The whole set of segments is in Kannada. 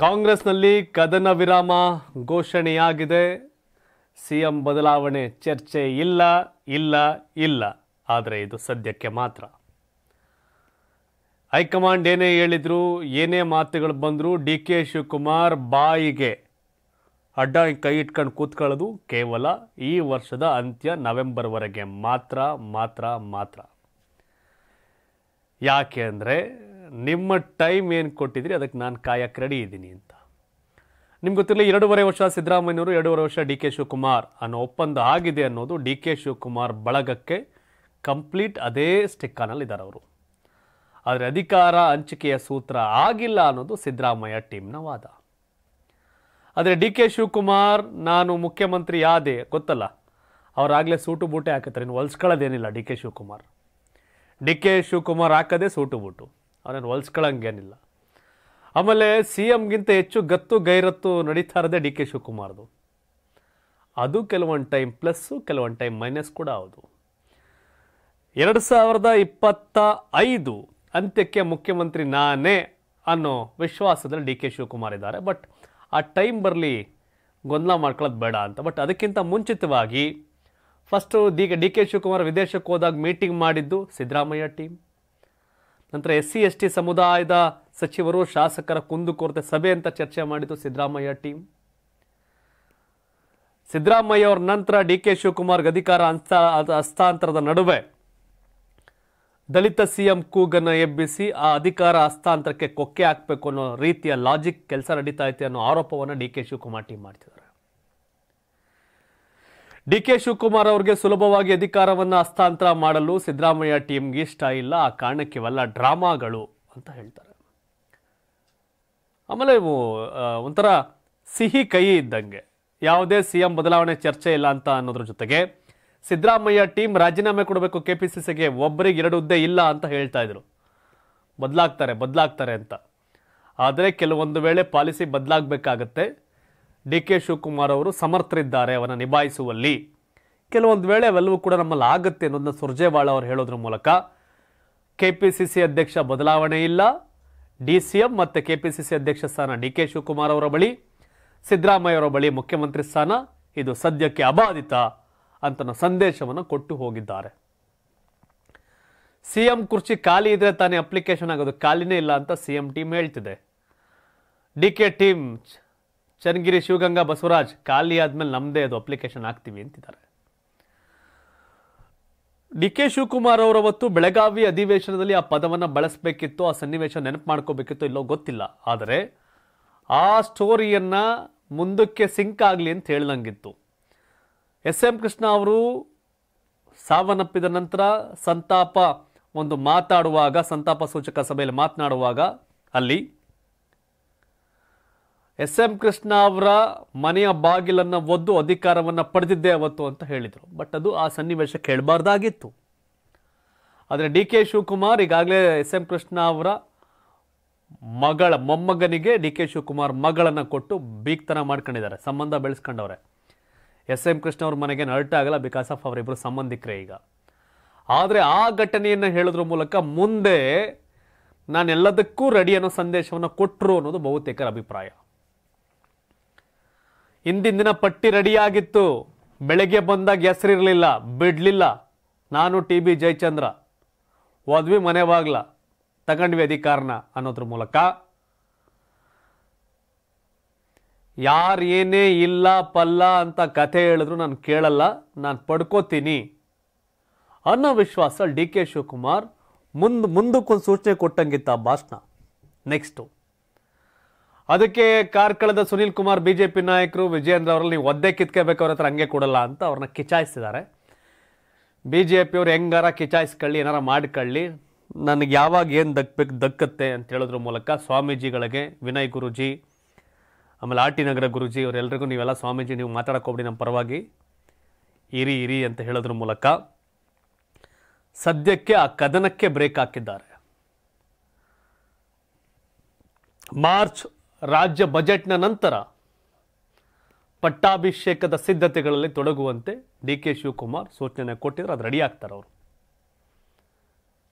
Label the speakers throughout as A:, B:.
A: ಕಾಂಗ್ರೆಸ್ನಲ್ಲಿ ಕದನ ವಿರಾಮ ಘೋಷಣೆಯಾಗಿದೆ. ಸಿಎಂ ಬದಲಾವಣೆ ಚರ್ಚೆ ಇಲ್ಲ ಇಲ್ಲ ಇಲ್ಲ. ಆದರೆ ಇದು ಸದ್ಯಕ್ಕೆ ಮಾತ್ರ. ಹೈಕಮಾಂಡ್ ಏನೇ ಹೇಳಿದ್ರು, ಏನೇ ಮಾತುಗಳು ಬಂದರೂ ಡಿ.ಕೆ. ಶಿವಕುಮಾರ್ ಬಾಯಿಗೆ ಅಡ್ಡ ಕೈ ಇಟ್ಕೊಂಡು ಕೂತ್ಕೊಳ್ಳೋದು ಕೇವಲ ಈ ವರ್ಷದ ಅಂತ್ಯ ನವೆಂಬರ್ವರೆಗೆ ಮಾತ್ರ ಮಾತ್ರ ಮಾತ್ರ. ಯಾಕೆ ಅಂದರೆ ನಿಮ್ಮ ಟೈಮ್ ಏನು ಕೊಟ್ಟಿದ್ರಿ ಅದಕ್ಕೆ ನಾನು ಕಾಯಕ್ಕೆ ರೆಡಿ ಇದ್ದೀನಿ ಅಂತ. ನಿಮ್ಗೆ ಗೊತ್ತಿರಲಿ, 2.5 ವರ್ಷ ಸಿದ್ದರಾಮಯ್ಯನವರು, 2.5 ವರ್ಷ ಡಿ.ಕೆ. ಶಿವಕುಮಾರ್ ಅನ್ನೋ ಒಪ್ಪಂದ ಆಗಿದೆ ಅನ್ನೋದು ಡಿ.ಕೆ. ಶಿವಕುಮಾರ್ ಬಳಗಕ್ಕೆ ಕಂಪ್ಲೀಟ್ ಅದೇ ಸ್ಟಿಕ್ಕನಲ್ಲಿದ್ದಾರೆ ಅವರು. ಆದರೆ ಅಧಿಕಾರ ಹಂಚಿಕೆಯ ಸೂತ್ರ ಆಗಿಲ್ಲ ಅನ್ನೋದು ಸಿದ್ದರಾಮಯ್ಯ ಟೀಮ್ನ ವಾದ. ಆದರೆ ಡಿ.ಕೆ. ಶಿವಕುಮಾರ್ ನಾನು ಮುಖ್ಯಮಂತ್ರಿ ಯಾದೆ ಗೊತ್ತಲ್ಲ, ಅವರಾಗಲೇ ಸೂಟು ಬೂಟೆ ಹಾಕತ್ತಾರೆ, ಇನ್ನು ಹೊಲ್ಸ್ಕೊಳ್ಳೋದೇನಿಲ್ಲ. ಡಿ.ಕೆ. ಶಿವಕುಮಾರ್ ಹಾಕದೆ ಸೂಟು ಬೂಟು, ಅವನೇನು ಹೊಲ್ಸ್ಕೊಳ್ಳಂಗೇನಿಲ್ಲ. ಆಮೇಲೆ ಸಿ ಎಂಗಿಂತ ಹೆಚ್ಚು ಗತ್ತು ಗೈರತ್ತು ನಡೀತಾ ಇರೋದೇ ಡಿ.ಕೆ. ಶಿವಕುಮಾರ್ದು. ಅದು ಕೆಲವೊಂದು ಟೈಮ್ ಪ್ಲಸ್ಸು, ಕೆಲವೊಂದು ಟೈಮ್ ಮೈನಸ್ ಕೂಡ ಹೌದು. 2025 ಅಂತ್ಯಕ್ಕೆ ಮುಖ್ಯಮಂತ್ರಿ ನಾನೇ ಅನ್ನೋ ವಿಶ್ವಾಸದಲ್ಲಿ ಡಿ.ಕೆ. ಶಿವಕುಮಾರ್ ಇದ್ದಾರೆ. ಬಟ್ ಆ ಟೈಮ್ ಬರಲಿ, ಗೊಂದಲ ಮಾಡ್ಕೊಳ್ಳೋದು ಬೇಡ ಅಂತ. ಬಟ್ ಅದಕ್ಕಿಂತ ಮುಂಚಿತವಾಗಿ ಫಸ್ಟು ಡಿ.ಕೆ. ಶಿವಕುಮಾರ್ ವಿದೇಶಕ್ಕೆ ಹೋದಾಗ ಮೀಟಿಂಗ್ ಮಾಡಿದ್ದು ಸಿದ್ದರಾಮಯ್ಯ ಟೀಮ್. ನಂತರ SC/ST ಸಮುದಾಯದ ಸಚಿವರು, ಶಾಸಕರ ಕುಂದುಕೊರತೆ ಸಭೆ ಅಂತ ಚರ್ಚೆ ಮಾಡಿದ್ದು ಸಿದ್ದರಾಮಯ್ಯ ಟೀಮ್. ಸಿದ್ದರಾಮಯ್ಯ ಅವರ ನಂತರ ಡಿ.ಕೆ. ಶಿವಕುಮಾರ್ಗೆ ಅಧಿಕಾರ ಹಸ್ತಾಂತರದ ನಡುವೆ ದಲಿತ ಸಿಎಂ ಕೂಗನ್ನು ಎಬ್ಬಿಸಿ ಆ ಅಧಿಕಾರ ಹಸ್ತಾಂತರಕ್ಕೆ ಕೊಕ್ಕೆ ಹಾಕಬೇಕು ಅನ್ನೋ ರೀತಿಯ ಲಾಜಿಕ್ ಕೆಲಸ ನಡೀತಾ ಐತೆ ಅನ್ನೋ ಆರೋಪವನ್ನು ಡಿ.ಕೆ. ಶಿವಕುಮಾರ್ ಟೀಮ್ ಮಾಡ್ತಿದ್ದಾರೆ. ಡಿ.ಕೆ. ಶಿವಕುಮಾರ್ ಅವರಿಗೆ ಸುಲಭವಾಗಿ ಅಧಿಕಾರವನ್ನು ಹಸ್ತಾಂತರ ಮಾಡಲು ಸಿದ್ದರಾಮಯ್ಯ ಟೀಮ್ಗೆ ಇಷ್ಟ ಇಲ್ಲ. ಆ ಕಾರಣಕ್ಕೆ ಇವೆಲ್ಲ ಡ್ರಾಮಾಗಳು ಅಂತ ಹೇಳ್ತಾರೆ. ಆಮೇಲೆ ಒಂಥರ ಸಿಹಿ ಕೈ ಇದ್ದಂಗೆ, ಯಾವುದೇ ಸಿಎಂ ಬದಲಾವಣೆ ಚರ್ಚೆ ಇಲ್ಲ ಅಂತ ಅನ್ನೋದ್ರ ಜೊತೆಗೆ ಸಿದ್ದರಾಮಯ್ಯ ಟೀಮ್ ರಾಜೀನಾಮೆ ಕೊಡಬೇಕು KPCCಗೆ, ಒಬ್ಬರಿಗೆ 2 ಹುದ್ದೆ ಇಲ್ಲ ಅಂತ ಹೇಳ್ತಾ ಇದ್ರು. ಬದಲಾಗ್ತಾರೆ ಅಂತ. ಆದರೆ ಕೆಲವೊಂದು ವೇಳೆ ಪಾಲಿಸಿ ಬದಲಾಗಬೇಕಾಗತ್ತೆ. ಡಿ.ಕೆ. ಶಿವಕುಮಾರ್ ಅವರು ಸಮರ್ಥರಿದ್ದಾರೆ ಅವನ್ನ ನಿಭಾಯಿಸುವಲ್ಲಿ. ಕೆಲವೊಂದು ವೇಳೆ ಅವೆಲ್ಲವೂ ಕೂಡ ನಮ್ಮಲ್ಲಿ ಆಗುತ್ತೆ ಅನ್ನೋದನ್ನ ಸುರ್ಜೇವಾಳ ಅವರು ಹೇಳೋದ್ರ ಮೂಲಕ KPCC ಅಧ್ಯಕ್ಷ ಬದಲಾವಣೆ ಇಲ್ಲ, DCM ಮತ್ತು KPCC ಅಧ್ಯಕ್ಷ ಸ್ಥಾನ ಡಿ.ಕೆ. ಶಿವಕುಮಾರ್ ಅವರ ಬಳಿ, ಸಿದ್ದರಾಮಯ್ಯ ಅವರ ಬಳಿ ಮುಖ್ಯಮಂತ್ರಿ ಸ್ಥಾನ, ಇದು ಸದ್ಯಕ್ಕೆ ಅಬಾಧಿತ ಅಂತ ಸಂದೇಶವನ್ನು ಕೊಟ್ಟು ಹೋಗಿದ್ದಾರೆ. ಸಿಎಂ ಕುರ್ಚಿ ಖಾಲಿ ಇದ್ರೆ ತಾನೇ ಅಪ್ಲಿಕೇಶನ್ ಆಗೋದು, ಖಾಲಿನೇ ಇಲ್ಲ ಅಂತ ಸಿಎಂ ಟೀಮ್ ಹೇಳ್ತಿದೆ. ಡಿ.ಕೆ. ಟೀಮ್ ಚನ್ನಗಿರಿ, ಶಿವಗಂಗಾ, ಬಸವರಾಜ್ ಖಾಲಿ ಆದ್ಮೇಲೆ ನಮ್ದೇ ಅದು ಅಪ್ಲಿಕೇಶನ್ ಹಾಕ್ತೀವಿ ಅಂತಿದ್ದಾರೆ. ಡಿ.ಕೆ. ಶಿವಕುಮಾರ್ ಅವರವತ್ತು ಬೆಳಗಾವಿ ಅಧಿವೇಶನದಲ್ಲಿ ಆ ಪದವನ್ನು ಬಳಸಬೇಕಿತ್ತು, ಆ ಸನ್ನಿವೇಶ ನೆನಪು ಮಾಡ್ಕೋಬೇಕಿತ್ತು, ಇಲ್ಲೋ ಗೊತ್ತಿಲ್ಲ. ಆದರೆ ಆ ಸ್ಟೋರಿಯನ್ನ ಮುಂದಕ್ಕೆ ಸಿಂಕ್ ಆಗಲಿ ಅಂತ ಹೇಳ್ದಂಗಿತ್ತು. SM ಕೃಷ್ಣ ಅವರು ಸಾವನ್ನಪ್ಪಿದ ನಂತರ ಸಂತಾಪ ಸೂಚಕ ಸಭೆಯಲ್ಲಿ ಮಾತನಾಡುವಾಗ ಅಲ್ಲಿ SM ಕೃಷ್ಣ ಅವರ ಮನೆಯ ಬಾಗಿಲನ್ನು ಒದ್ದು ಅಧಿಕಾರವನ್ನು ಪಡೆದಿದ್ದೇ ಅವತ್ತು ಅಂತ ಹೇಳಿದರು. ಬಟ್ ಅದು ಆ ಸನ್ನಿವೇಶಕ್ಕೆ ಹೇಳಬಾರ್ದಾಗಿತ್ತು. ಆದರೆ ಡಿ.ಕೆ. ಶಿವಕುಮಾರ್ ಈಗಾಗಲೇ SM ಕೃಷ್ಣ ಅವರ ಮೊಮ್ಮಗನಿಗೆ ಡಿ.ಕೆ. ಶಿವಕುಮಾರ್ ಮಗಳನ್ನು ಕೊಟ್ಟು ಬೀಗ್ತನ ಮಾಡ್ಕೊಂಡಿದ್ದಾರೆ, ಸಂಬಂಧ ಬೆಳೆಸ್ಕೊಂಡವ್ರೆ. SM ಕೃಷ್ಣ ಅವ್ರ ಮನೆಗೆ ಅರ್ಟ್ ಆಗಲ್ಲ, ಬಿಕಾಸ್ ಆಫ್ ಅವರಿಬ್ಬರು ಸಂಬಂಧಿಕರೇ ಈಗ. ಆದರೆ ಆ ಘಟನೆಯನ್ನು ಹೇಳೋದ್ರ ಮೂಲಕ ಮುಂದೆ ನಾನೆಲ್ಲದಕ್ಕೂ ರೆಡಿ ಅನ್ನೋ ಸಂದೇಶವನ್ನು ಕೊಟ್ಟರು ಅನ್ನೋದು ಬಹುತೇಕರ ಅಭಿಪ್ರಾಯ. ಇಂದಿನ ದಿನ ಪಟ್ಟಿ ರೆಡಿಯಾಗಿತ್ತು, ಬೆಳಗ್ಗೆ ಬಂದಾಗ ಹೆಸರಿರಲಿಲ್ಲ, ಬಿಡ್ಲಿಲ್ಲ. ನಾನು TB ಜಯಚಂದ್ರ ಹೋದ್ವಿ, ಮನೆ ಬಾಗ್ಲ ತಗೊಂಡ್ವಿ ಅಧಿಕಾರನ ಅನ್ನೋದ್ರ ಮೂಲಕ ಯಾರು ಏನೇ ಇಲ್ಲ ಪಲ್ಲ ಅಂತ ಕಥೆ ಹೇಳಿದ್ರು ನಾನು ಕೇಳಲ್ಲ, ನಾನು ಪಡ್ಕೋತೀನಿ ಅನ್ನೋ ವಿಶ್ವಾಸ ಡಿ.ಕೆ. ಶಿವಕುಮಾರ್ ಮುಂದಕ್ಕೊಂದು ಸೂಚನೆ ಕೊಟ್ಟಂಗಿತ್ತ ಭಾಷಣ. ನೆಕ್ಸ್ಟು ಅದಕ್ಕೆ ಕಾರ್ಕಳದ ಸುನೀಲ್ ಕುಮಾರ್ ಬಿಜೆಪಿ ನಾಯಕರು ವಿಜಯೇಂದ್ರ ಅವರಲ್ಲಿ ನೀವು ಒದ್ದೆ ಕಿತ್ಕೋಬೇಕು, ಅವ್ರ ಹತ್ರ ಹಂಗೆ ಕೊಡಲ್ಲ ಅಂತ ಅವ್ರನ್ನ ಕಿಚಾಯಿಸಿದ್ದಾರೆ. BJPಯವ್ರು ಹೆಂಗಾರ ಕಿಚಾಯಿಸ್ಕೊಳ್ಳಿ, ಏನಾರ ಮಾಡ್ಕೊಳ್ಳಿ, ನನಗೆ ಯಾವಾಗ ಏನು ದಕ್ಕತ್ತೆ ಅಂತ ಹೇಳೋದ್ರ ಮೂಲಕ ಸ್ವಾಮೀಜಿಗಳಿಗೆ, ವಿನಯ್ ಗುರುಜಿ, ಆಮೇಲೆ RT ನಗರ ಗುರುಜಿ ಅವರೆಲ್ಲರಿಗೂ ನೀವೆಲ್ಲ ಸ್ವಾಮೀಜಿ ನೀವು ಮಾತಾಡೋಕೋಗ್ಬಿಡಿ, ನಮ್ಮ ಪರವಾಗಿ ಇರಿ ಅಂತ ಹೇಳೋದ್ರ ಮೂಲಕ ಸದ್ಯಕ್ಕೆ ಆ ಕದನಕ್ಕೆ ಬ್ರೇಕ್ ಹಾಕಿದ್ದಾರೆ. ಮಾರ್ಚ್ ರಾಜ್ಯ ಬಜೆಟ್ನ ನಂತರ ಪಟ್ಟಾಭಿಷೇಕದ ಸಿದ್ಧತೆಗಳಲ್ಲಿ ತೊಡಗುವಂತೆ ಡಿ.ಕೆ. ಶಿವಕುಮಾರ್ ಸೂಚನೆ ಕೊಟ್ಟಿದ್ರು. ಅದು ರೆಡಿ ಆಗ್ತಾರೆ ಅವರು.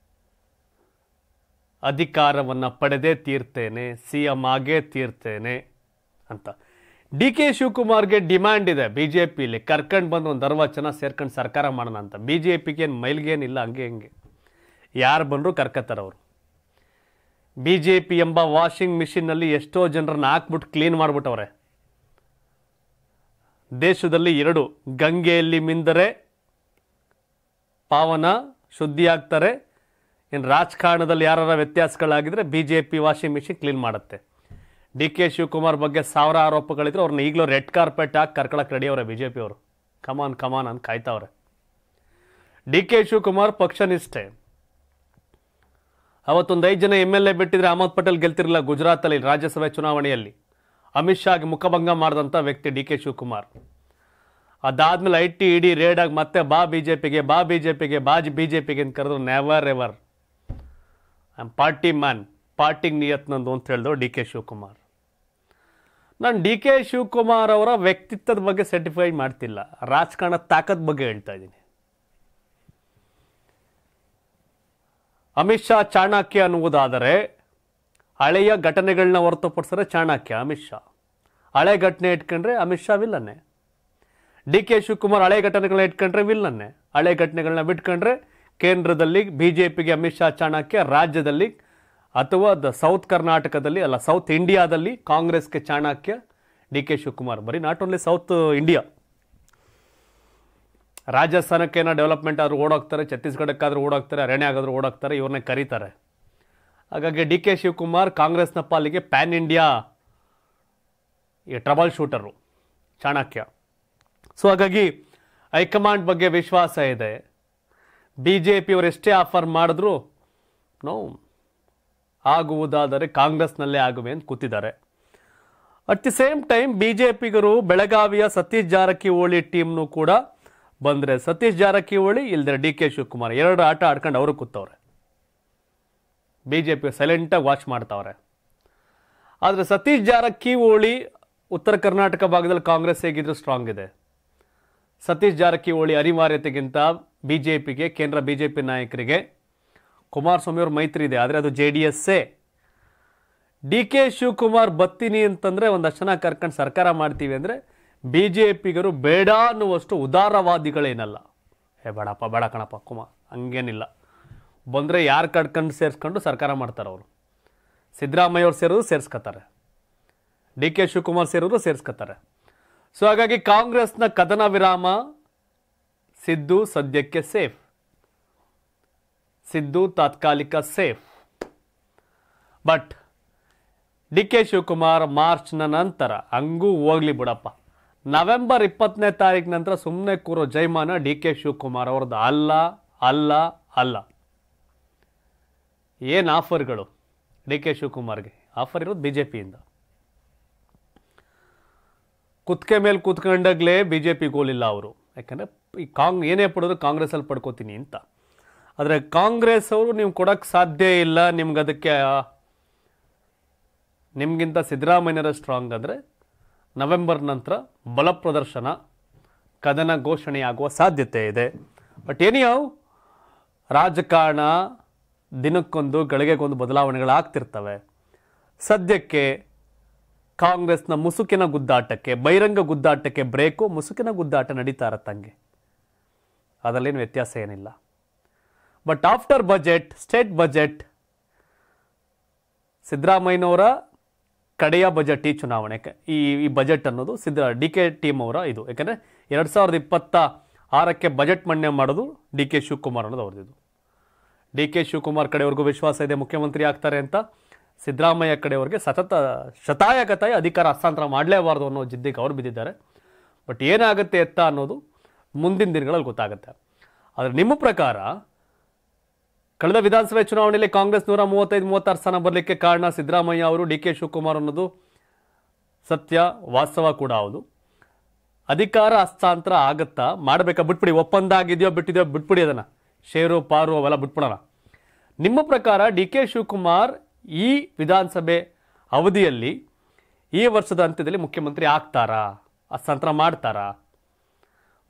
A: ಅಧಿಕಾರವನ್ನು ಪಡೆದೇ ತೀರ್ತೇನೆ, CM ಆಗೇ ತೀರ್ತೇನೆ ಅಂತ. DK ಶಿವಕುಮಾರ್ಗೆ ಡಿಮ್ಯಾಂಡ್ ಇದೆ BJPಲಿ, ಕರ್ಕೊಂಡು ಬಂದು ಒಂದು 60 ಜನ ಸೇರ್ಕೊಂಡು ಸರ್ಕಾರ ಮಾಡೋಣ ಅಂತ. BJPಗೆ ಏನು ಮೈಲ್ಗೇನಿಲ್ಲ, ಹಂಗೆ ಯಾರು ಬಂದರೂ ಕರ್ಕತ್ತಾರೆ ಅವರು. BJP ಎಂಬ ವಾಷಿಂಗ್ ಮಿಷಿನ್ನಲ್ಲಿ ಎಷ್ಟೋ ಜನರನ್ನ ಹಾಕ್ಬಿಟ್ಟು ಕ್ಲೀನ್ ಮಾಡಿಬಿಟ್ಟವ್ರೆ. ದೇಶದಲ್ಲಿ 2, ಗಂಗೆಯಲ್ಲಿ ಮಿಂದರೆ ಪಾವನ ಶುದ್ಧಿ ಆಗ್ತಾರೆ. ಇನ್ನು ರಾಜಕಾರಣದಲ್ಲಿ ಯಾರ ವ್ಯತ್ಯಾಸಗಳಾಗಿದ್ರೆ BJP ವಾಷಿಂಗ್ ಮಿಷಿನ್ ಕ್ಲೀನ್ ಮಾಡುತ್ತೆ. DK ಶಿವಕುಮಾರ್ ಬಗ್ಗೆ 1000 ಆರೋಪಗಳಿದ್ರೆ ಅವ್ರನ್ನ ಈಗಲೂ ರೆಡ್ ಕಾರ್ಪೆಟ್ ಹಾಕಿ ಕರ್ಕೊಳಕ್ಕೆ ರೆಡಿ ಅವರೇ BJP ಅವರು. ಕಮಾನ್ ಅಂತ ಕಾಯ್ತಾವ್ರೆ. DK ಶಿವಕುಮಾರ್ ಪಕ್ಷನಿಷ್ಠೆ. ಅವತ್ತೊಂದು 5 ಜನ MLA ಬಿಟ್ಟಿದ್ರೆ ಅಹಮದ್ ಪಟೇಲ್ ಗೆಲ್ತಿರಲಿಲ್ಲ ಗುಜರಾತಲ್ಲಿ ರಾಜ್ಯಸಭೆ ಚುನಾವಣೆಯಲ್ಲಿ. ಅಮಿತ್ ಶಾಗೆ ಮುಖಭಂಗ ಮಾಡಿದಂಥ ವ್ಯಕ್ತಿ DK ಶಿವಕುಮಾರ್. ಅದಾದ್ಮೇಲೆ IT ED ರೇಡ್ ಆಗಿ ಮತ್ತೆ ಬಾ BJPಗೆ ಅಂತ ಕರೆದ್ರು. Never ever. I am party man, ಪಾರ್ಟಿಗೆ ನಿಯತ್ ನಂದು ಅಂತ ಹೇಳಿದ್ರು DK ಶಿವಕುಮಾರ್. ನಾನು DK ಶಿವಕುಮಾರ್ ಅವರ ವ್ಯಕ್ತಿತ್ವದ ಬಗ್ಗೆ ಸರ್ಟಿಫೈ ಮಾಡ್ತಿಲ್ಲ, ರಾಜಕಾರಣ ತಾಕತ್ ಬಗ್ಗೆ ಹೇಳ್ತಾ ಇದ್ದೀನಿ. ಅಮಿತ್ ಶಾ ಚಾಣಕ್ಯ ಅನ್ನುವುದಾದರೆ ಹಳೆಯ ಘಟನೆಗಳನ್ನ ಹೊರತುಪಡಿಸಿದ್ರೆ ಚಾಣಕ್ಯ ಅಮಿತ್ ಶಾ. ಹಳೆ ಘಟನೆ ಇಟ್ಕೊಂಡ್ರೆ ಅಮಿತ್ ಶಾ ವಿಲ್ಲನ್ನೇ. DK ಶಿವಕುಮಾರ್ ಹಳೆ ಘಟನೆಗಳನ್ನ ಇಟ್ಕೊಂಡ್ರೆ ವಿಲ್ಲನ್ನೇ. ಹಳೆ ಘಟನೆಗಳನ್ನ ಬಿಟ್ಕೊಂಡ್ರೆ ಕೇಂದ್ರದಲ್ಲಿ BJPಗೆ ಅಮಿತ್ ಶಾ ಚಾಣಕ್ಯ, ರಾಜ್ಯದಲ್ಲಿ ಅಥವಾ ಸೌತ್ ಕರ್ನಾಟಕದಲ್ಲಿ ಅಲ್ಲ ಸೌತ್ ಇಂಡಿಯಾದಲ್ಲಿ ಕಾಂಗ್ರೆಸ್ಗೆ ಚಾಣಕ್ಯ DK ಶಿವಕುಮಾರ್. ಬರೀ ನಾಟ್ ಓನ್ಲಿ ಸೌತ್ ಇಂಡಿಯಾ, ರಾಜಸ್ಥಾನಕ್ಕೆ ಏನೋ ಡೆವಲಪ್ಮೆಂಟ್ ಆದರೂ ಓಡೋಗ್ತಾರೆ, ಛತ್ತೀಸ್ಗಢಕ್ಕಾದ್ರೂ ಓಡೋಗ್ತಾರೆ, ಅರಣ್ಯ ಆಗಾದ್ರೂ ಓಡೋಗ್ತಾರೆ, ಇವ್ರನ್ನೇ ಕರೀತಾರೆ. ಹಾಗಾಗಿ DK ಶಿವಕುಮಾರ್ ಕಾಂಗ್ರೆಸ್ನ ಪಾಲಿಗೆ ಪ್ಯಾನ್ ಇಂಡಿಯಾ ಈ ಟ್ರಬಲ್ ಶೂಟರು ಚಾಣಕ್ಯ. ಸೊ ಹಾಗಾಗಿ ಹೈಕಮಾಂಡ್ ಬಗ್ಗೆ ವಿಶ್ವಾಸ ಇದೆ. BJP ಅವರು ಎಷ್ಟೇ ಆಫರ್ ಮಾಡಿದ್ರು ನೋ, ಆಗುವುದಾದರೆ ಕಾಂಗ್ರೆಸ್ನಲ್ಲೇ ಆಗುವೆ ಅಂತ ಕೂತಿದ್ದಾರೆ. ಅಟ್ ದಿ ಸೇಮ್ ಟೈಮ್ BJPಗರು ಬೆಳಗಾವಿಯ ಸತೀಶ್ ಜಾರಕಿಹೊಳಿ ಟೀಮ್ನು ಕೂಡ ಬಂದರೆ ಸತೀಶ್ ಜಾರಕಿಹೊಳಿ ಇಲ್ದರೆ DK ಶಿವಕುಮಾರ್ 2 ಆಟ ಆಡ್ಕೊಂಡು ಅವರು ಕೂತವ್ರೆ. BJP ಸೈಲೆಂಟಾಗಿ ವಾಚ್ ಮಾಡ್ತಾವ್ರೆ. ಆದರೆ ಸತೀಶ್ ಜಾರಕಿಹೊಳಿ ಉತ್ತರ ಕರ್ನಾಟಕ ಭಾಗದಲ್ಲಿ ಕಾಂಗ್ರೆಸ್ ಹೇಗಿದ್ರು ಸ್ಟ್ರಾಂಗ್ ಇದೆ. ಸತೀಶ್ ಜಾರಕಿಹೊಳಿ ಅನಿವಾರ್ಯತೆಗಿಂತ BJPಗೆ, ಕೇಂದ್ರ BJP ನಾಯಕರಿಗೆ ಕುಮಾರಸ್ವಾಮಿ ಅವ್ರ ಮೈತ್ರಿ ಇದೆ, ಆದರೆ ಅದು JDS. DK ಶಿವಕುಮಾರ್ ಬತ್ತೀನಿ ಅಂತಂದರೆ ಒಂದಷ್ಟು ಜನ ಕರ್ಕೊಂಡು ಸರ್ಕಾರ ಮಾಡ್ತೀವಿ ಅಂದರೆ BJPಗರು ಬೇಡ ಅನ್ನುವಷ್ಟು ಉದಾರವಾದಿಗಳೇನಲ್ಲ. ಬೇಡ ಕಣಪ್ಪ ಕುಮಾರ್, ಹಂಗೇನಿಲ್ಲ. ಬಂದರೆ ಯಾರು ಕಡ್ಕೊಂಡು ಸೇರಿಸ್ಕೊಂಡು ಸರ್ಕಾರ ಮಾಡ್ತಾರೆ ಅವರು. ಸಿದ್ದರಾಮಯ್ಯ ಅವ್ರು ಸೇರೋದು ಸೇರಿಸ್ಕೊತಾರೆ, DK ಶಿವಕುಮಾರ್ ಸೇರೋದು ಸೇರಿಸ್ಕೊತಾರೆ. ಸೊ ಹಾಗಾಗಿ ಕಾಂಗ್ರೆಸ್ನ ಕದನ ವಿರಾಮ ಸಿದ್ದು ಸದ್ಯಕ್ಕೆ ಸೇಫ್. ಸಿದ್ದು ತಾತ್ಕಾಲಿಕ ಸೇಫ್. ಬಟ್ DK ಶಿವಕುಮಾರ್ ಮಾರ್ಚ್ನ ನಂತರ ಹಂಗೂ ಹೋಗ್ಲಿ ಬಿಡಪ್ಪ, ನವೆಂಬರ್ 20ನೇ ತಾರೀಕು ನಂತರ ಸುಮ್ಮನೆ ಕೂರೋ ಜೈಮಾನ DK ಶಿವಕುಮಾರ್ ಅವ್ರದ್ದು ಅಲ್ಲ. ಏನು ಆಫರ್ಗಳು DK ಶಿವಕುಮಾರ್ಗೆ? ಆಫರ್ ಇರೋದು BJPಯಿಂದ. ಕುತ್ಕೆ ಮೇಲೆ ಕೂತ್ಕೊಂಡಾಗಲೇ BJP ಗೋಲಿಲ್ಲ ಅವರು. ಯಾಕಂದರೆ ಈ ಏನೇ ಪಡೆದ್ರು ಕಾಂಗ್ರೆಸ್ಸಲ್ಲಿ ಪಡ್ಕೋತೀನಿ ಅಂತ. ಆದರೆ ಕಾಂಗ್ರೆಸ್ ಅವರು ನೀವು ಕೊಡೋಕ್ಕೆ ಸಾಧ್ಯ ಇಲ್ಲ, ನಿಮ್ಗೆ ಅದಕ್ಕೆ ನಿಮಗಿಂತ ಸಿದ್ದರಾಮಯ್ಯರ ಸ್ಟ್ರಾಂಗ್ ಅಂದರೆ ನವೆಂಬರ್ ನಂತರ ಬಲ ಪ್ರದರ್ಶನ, ಕದನ ಘೋಷಣೆಯಾಗುವ ಸಾಧ್ಯತೆ ಇದೆ. ಬಟ್ ಏನಿಯಾವ್ ರಾಜಕಾರಣ ದಿನಕ್ಕೊಂದು ಗಳಿಗೆಗೊಂದು ಬದಲಾವಣೆಗಳಾಗ್ತಿರ್ತವೆ. ಸದ್ಯಕ್ಕೆ ಕಾಂಗ್ರೆಸ್ನ ಮುಸುಕಿನ ಗುದ್ದಾಟಕ್ಕೆ, ಬಹಿರಂಗ ಗುದ್ದಾಟಕ್ಕೆ ಬ್ರೇಕು, ಮುಸುಕಿನ ಗುದ್ದಾಟ ನಡೀತಾ ಇರತ್ತಂಗೆ, ಅದರಲ್ಲೇನು ವ್ಯತ್ಯಾಸ ಏನಿಲ್ಲ. But after budget, state budget, ಸಿದ್ದರಾಮಯ್ಯನವರ ಕಡೆಯ ಬಜೆಟ್ ಈ ಚುನಾವಣೆ, ಈ ಬಜೆಟ್ ಅನ್ನೋದು DK ಟೀಮ್ ಅವರ ಇದು. ಯಾಕಂದರೆ 2026ಕ್ಕೆ ಬಜೆಟ್ ಮಂಡನೆ ಮಾಡೋದು DK ಶಿವಕುಮಾರ್ ಅನ್ನೋದು ಅವ್ರದ್ದು. DK ಶಿವಕುಮಾರ್ ಕಡೆಯವ್ರಿಗೂ ವಿಶ್ವಾಸ ಇದೆ ಮುಖ್ಯಮಂತ್ರಿ ಆಗ್ತಾರೆ ಅಂತ. ಸಿದ್ದರಾಮಯ್ಯ ಕಡೆಯವ್ರಿಗೆ ಶತಾಯಗತಾಯ ಅಧಿಕಾರ ಹಸ್ತಾಂತರ ಮಾಡಲೇಬಾರ್ದು ಅನ್ನೋ ಜಿದ್ದಿಗೆ ಅವ್ರು ಬಿದ್ದಿದ್ದಾರೆ. ಬಟ್ ಏನಾಗುತ್ತೆ ಎತ್ತ ಅನ್ನೋದು ಮುಂದಿನ ದಿನಗಳಲ್ಲಿ ಗೊತ್ತಾಗುತ್ತೆ. ಆದರೆ ನಿಮ್ಮ ಪ್ರಕಾರ ಕಳೆದ ವಿಧಾನಸಭೆ ಚುನಾವಣೆಯಲ್ಲಿ ಕಾಂಗ್ರೆಸ್ 135-136 ಸ್ಥಾನ ಬರಲಿಕ್ಕೆ ಕಾರಣ ಸಿದ್ದರಾಮಯ್ಯ ಅವರು, DK ಶಿವಕುಮಾರ್ ಅನ್ನೋದು ಸತ್ಯ, ವಾಸ್ತವ ಕೂಡ ಹೌದು. ಅಧಿಕಾರ ಹಸ್ತಾಂತರ ಆಗತ್ತಾ, ಮಾಡಬೇಕಾ, ಬಿಟ್ಬಿಡಿ, ಒಪ್ಪಂದ ಆಗಿದೆಯೋ ಬಿಟ್ಬಿಡಿ, ಅದನ್ನು ಷೇರು ಪಾರು ಅವೆಲ್ಲ ಬಿಟ್ಬಿಡೋಣ. ನಿಮ್ಮ ಪ್ರಕಾರ DK ಶಿವಕುಮಾರ್ ಈ ವಿಧಾನಸಭೆ ಅವಧಿಯಲ್ಲಿ ಈ ವರ್ಷದ ಅಂತ್ಯದಲ್ಲಿ ಮುಖ್ಯಮಂತ್ರಿ ಆಗ್ತಾರಾ, ಹಸ್ತಾಂತರ ಮಾಡ್ತಾರಾ?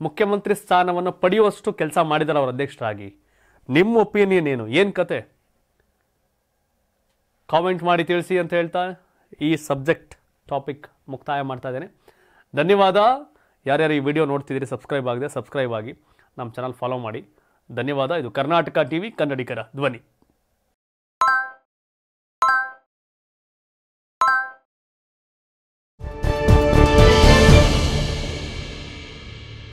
A: ಮುಖ್ಯಮಂತ್ರಿ ಸ್ಥಾನವನ್ನು ಪಡೆಯುವಷ್ಟು ಕೆಲಸ ಮಾಡಿದಾರೆ ಅವರ ಅಧ್ಯಕ್ಷರಾಗಿ. ನಿಮ್ಮ ಒಪಿನಿಯನ್ ಏನು ಕತೆ? ಕಾಮೆಂಟ್ ಮಾಡಿ ತಿಳಿಸಿ ಅಂತ ಹೇಳ್ತಾ ಈ ಸಬ್ಜೆಕ್ಟ್ ಟಾಪಿಕ್ ಮುಕ್ತಾಯ ಮಾಡ್ತಾ ಇದ್ದೇನೆ. ಧನ್ಯವಾದ. ಯಾರ್ಯಾರು ಈ ವಿಡಿಯೋ ನೋಡ್ತಿದ್ದೀರಿ, ಸಬ್ಸ್ಕ್ರೈಬ್ ಆಗಿದೆ, ಸಬ್ಸ್ಕ್ರೈಬ್ ಆಗಿ ನಮ್ಮ ಚಾನಲ್ ಫಾಲೋ ಮಾಡಿ. ಧನ್ಯವಾದ. ಇದು ಕರ್ನಾಟಕ ಟಿವಿ, ಕನ್ನಡಿಗರ ಧ್ವನಿ.